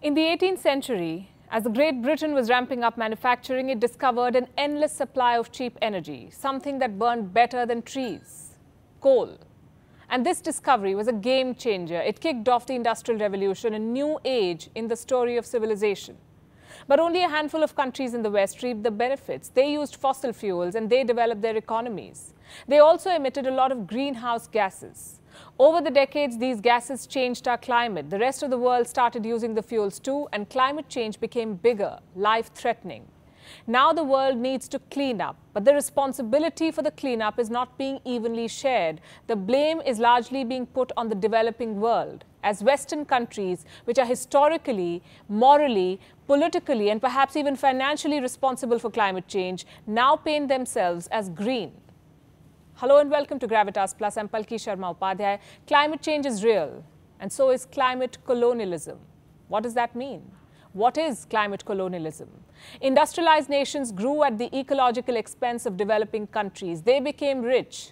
In the 18th century, as Great Britain was ramping up manufacturing, it discovered an endless supply of cheap energy, something that burned better than trees: coal. And this discovery was a game changer. It kicked off the Industrial Revolution, a new age in the story of civilization. But only a handful of countries in the West reaped the benefits. They used fossil fuels and they developed their economies. They also emitted a lot of greenhouse gases. Over the decades, these gases changed our climate. The rest of the world started using the fuels too, and climate change became bigger, life-threatening. Now the world needs to clean up, but the responsibility for the cleanup is not being evenly shared. The blame is largely being put on the developing world, as Western countries, which are historically, morally, politically, and perhaps even financially responsible for climate change, now paint themselves as green. Hello and welcome to Gravitas Plus. I'm Palki Sharma Upadhyay. Climate change is real, and so is climate colonialism. What does that mean? What is climate colonialism? Industrialized nations grew at the ecological expense of developing countries. They became rich.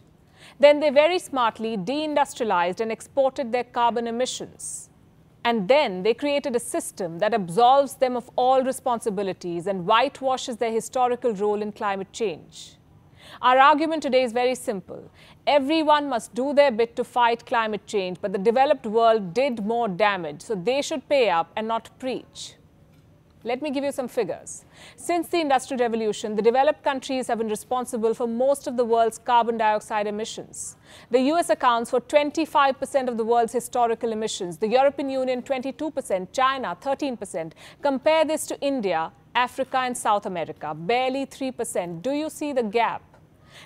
Then they very smartly deindustrialized and exported their carbon emissions. And then they created a system that absolves them of all responsibilities and whitewashes their historical role in climate change. Our argument today is very simple. Everyone must do their bit to fight climate change, but the developed world did more damage, so they should pay up and not preach. Let me give you some figures. Since the Industrial Revolution, the developed countries have been responsible for most of the world's carbon dioxide emissions. The US accounts for 25% of the world's historical emissions, the European Union 22%, China 13%. Compare this to India, Africa and South America, barely 3%. Do you see the gap?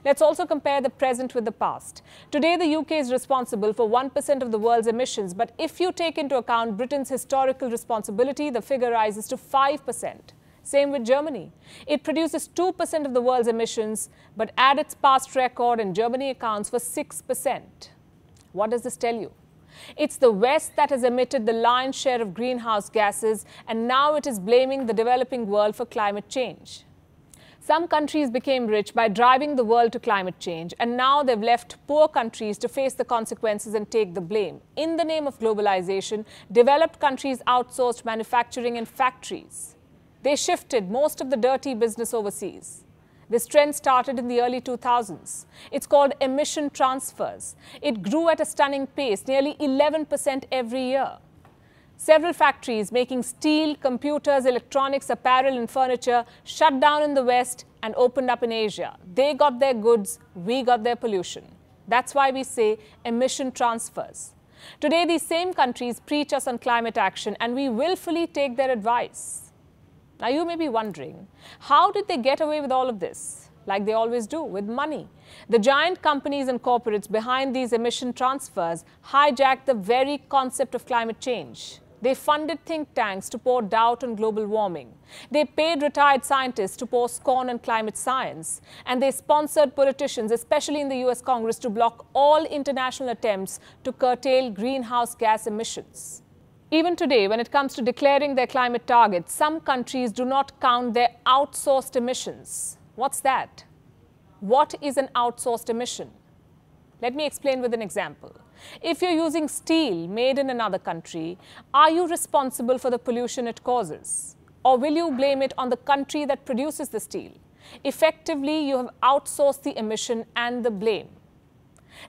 Let's also compare the present with the past. Today, the UK is responsible for 1% of the world's emissions, but if you take into account Britain's historical responsibility, the figure rises to 5%. Same with Germany. It produces 2% of the world's emissions, but at its past record, and Germany accounts for 6%. What does this tell you? It's the West that has emitted the lion's share of greenhouse gases, and now it is blaming the developing world for climate change. Some countries became rich by driving the world to climate change, and now they've left poor countries to face the consequences and take the blame. In the name of globalization, developed countries outsourced manufacturing and factories. They shifted most of the dirty business overseas. This trend started in the early 2000s. It's called emission transfers. It grew at a stunning pace, nearly 11% every year. Several factories making steel, computers, electronics, apparel and furniture shut down in the West and opened up in Asia. They got their goods, we got their pollution. That's why we say emission transfers. Today, these same countries preach us on climate action, and we willfully take their advice. Now, you may be wondering, how did they get away with all of this? Like they always do, with money. The giant companies and corporates behind these emission transfers hijacked the very concept of climate change. They funded think tanks to pour doubt on global warming. They paid retired scientists to pour scorn on climate science. And they sponsored politicians, especially in the US Congress, to block all international attempts to curtail greenhouse gas emissions. Even today, when it comes to declaring their climate targets, some countries do not count their outsourced emissions. What's that? What is an outsourced emission? Let me explain with an example. If you're using steel made in another country, are you responsible for the pollution it causes? Or will you blame it on the country that produces the steel? Effectively, you have outsourced the emission and the blame.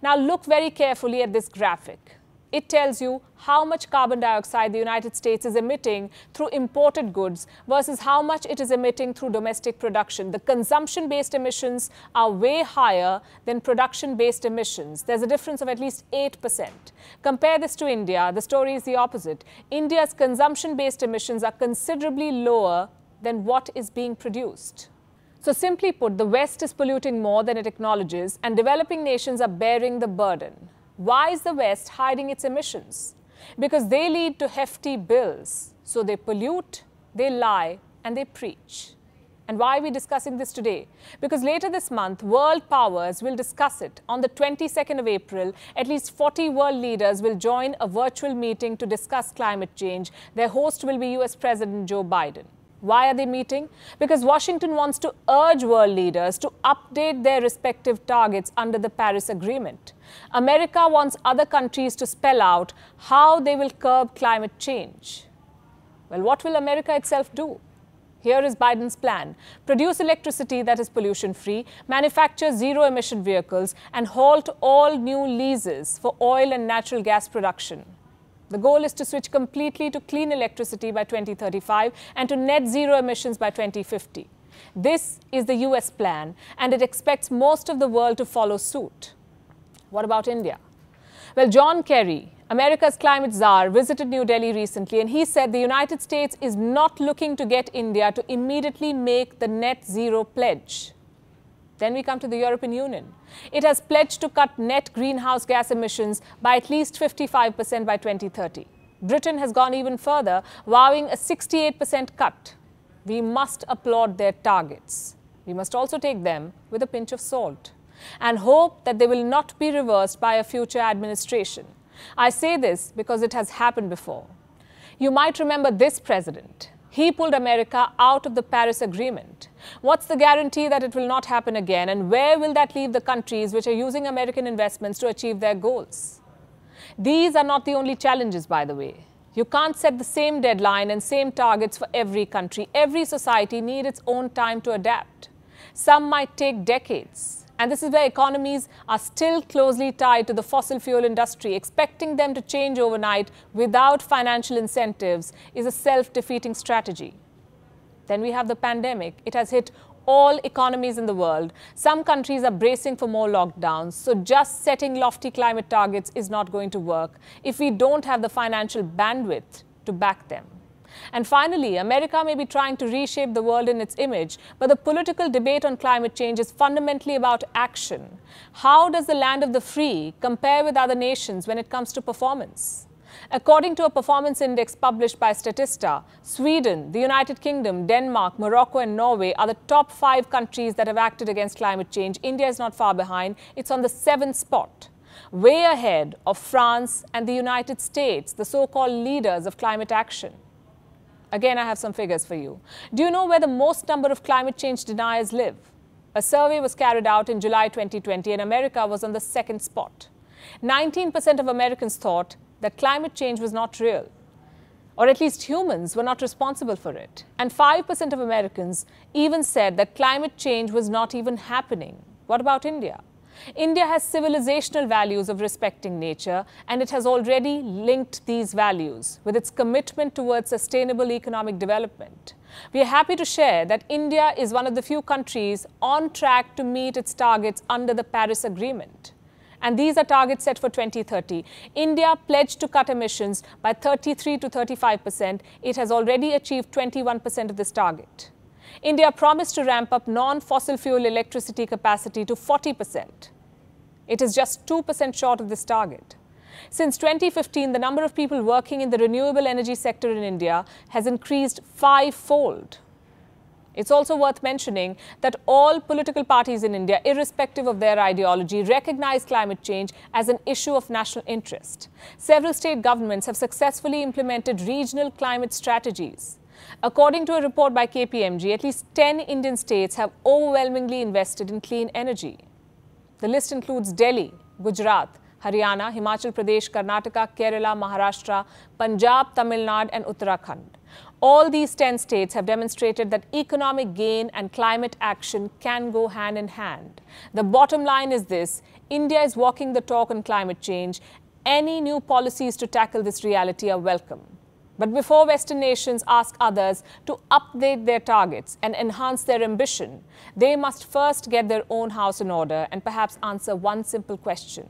Now look very carefully at this graphic. It tells you how much carbon dioxide the United States is emitting through imported goods versus how much it is emitting through domestic production. The consumption-based emissions are way higher than production-based emissions. There's a difference of at least 8%. Compare this to India. The story is the opposite. India's consumption-based emissions are considerably lower than what is being produced. So simply put, the West is polluting more than it acknowledges, and developing nations are bearing the burden. Why is the West hiding its emissions? Because they lead to hefty bills. So they pollute, they lie, and they preach. And why are we discussing this today? Because later this month, world powers will discuss it. On the 22nd of April, at least 40 world leaders will join a virtual meeting to discuss climate change. Their host will be US President Joe Biden. Why are they meeting? Because Washington wants to urge world leaders to update their respective targets under the Paris Agreement. America wants other countries to spell out how they will curb climate change. Well, what will America itself do? Here is Biden's plan: produce electricity that is pollution-free, manufacture zero-emission vehicles, and halt all new leases for oil and natural gas production. The goal is to switch completely to clean electricity by 2035 and to net zero emissions by 2050. This is the US plan, and it expects most of the world to follow suit. What about India? Well, John Kerry, America's climate czar, visited New Delhi recently, and he said the United States is not looking to get India to immediately make the net zero pledge. Then we come to the European Union. It has pledged to cut net greenhouse gas emissions by at least 55% by 2030. Britain has gone even further, vowing a 68% cut. We must applaud their targets. We must also take them with a pinch of salt and hope that they will not be reversed by a future administration. I say this because it has happened before. You might remember this president. He pulled America out of the Paris Agreement. What's the guarantee that it will not happen again? And where will that leave the countries which are using American investments to achieve their goals? These are not the only challenges, by the way. You can't set the same deadline and same targets for every country. Every society needs its own time to adapt. Some might take decades. And this is where economies are still closely tied to the fossil fuel industry. Expecting them to change overnight without financial incentives is a self-defeating strategy. Then we have the pandemic. It has hit all economies in the world. Some countries are bracing for more lockdowns. So just setting lofty climate targets is not going to work if we don't have the financial bandwidth to back them. And finally, America may be trying to reshape the world in its image, but the political debate on climate change is fundamentally about action. How does the land of the free compare with other nations when it comes to performance? According to a performance index published by Statista, Sweden, the United Kingdom, Denmark, Morocco and Norway are the top 5 countries that have acted against climate change. India is not far behind. It's on the 7th spot, way ahead of France and the United States, the so-called leaders of climate action. Again, I have some figures for you. Do you know where the most number of climate change deniers live? A survey was carried out in July 2020 and America was on the 2nd spot. 19% of Americans thought that climate change was not real, or at least humans were not responsible for it. And 5% of Americans even said that climate change was not even happening. What about India? India has civilizational values of respecting nature, and it has already linked these values with its commitment towards sustainable economic development. We are happy to share that India is one of the few countries on track to meet its targets under the Paris Agreement. And these are targets set for 2030. India pledged to cut emissions by 33 to 35%. It has already achieved 21% of this target. India promised to ramp up non-fossil fuel electricity capacity to 40%. It is just 2% short of this target. Since 2015, the number of people working in the renewable energy sector in India has increased 5-fold. It's also worth mentioning that all political parties in India, irrespective of their ideology, recognize climate change as an issue of national interest. Several state governments have successfully implemented regional climate strategies. According to a report by KPMG, at least 10 Indian states have overwhelmingly invested in clean energy. The list includes Delhi, Gujarat, Haryana, Himachal Pradesh, Karnataka, Kerala, Maharashtra, Punjab, Tamil Nadu and Uttarakhand. All these 10 states have demonstrated that economic gain and climate action can go hand in hand. The bottom line is this: India is walking the talk on climate change. Any new policies to tackle this reality are welcome. But before Western nations ask others to update their targets and enhance their ambition, they must first get their own house in order and perhaps answer one simple question.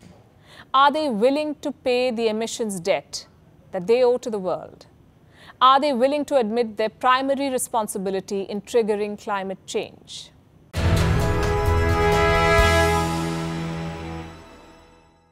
Are they willing to pay the emissions debt that they owe to the world? Are they willing to admit their primary responsibility in triggering climate change?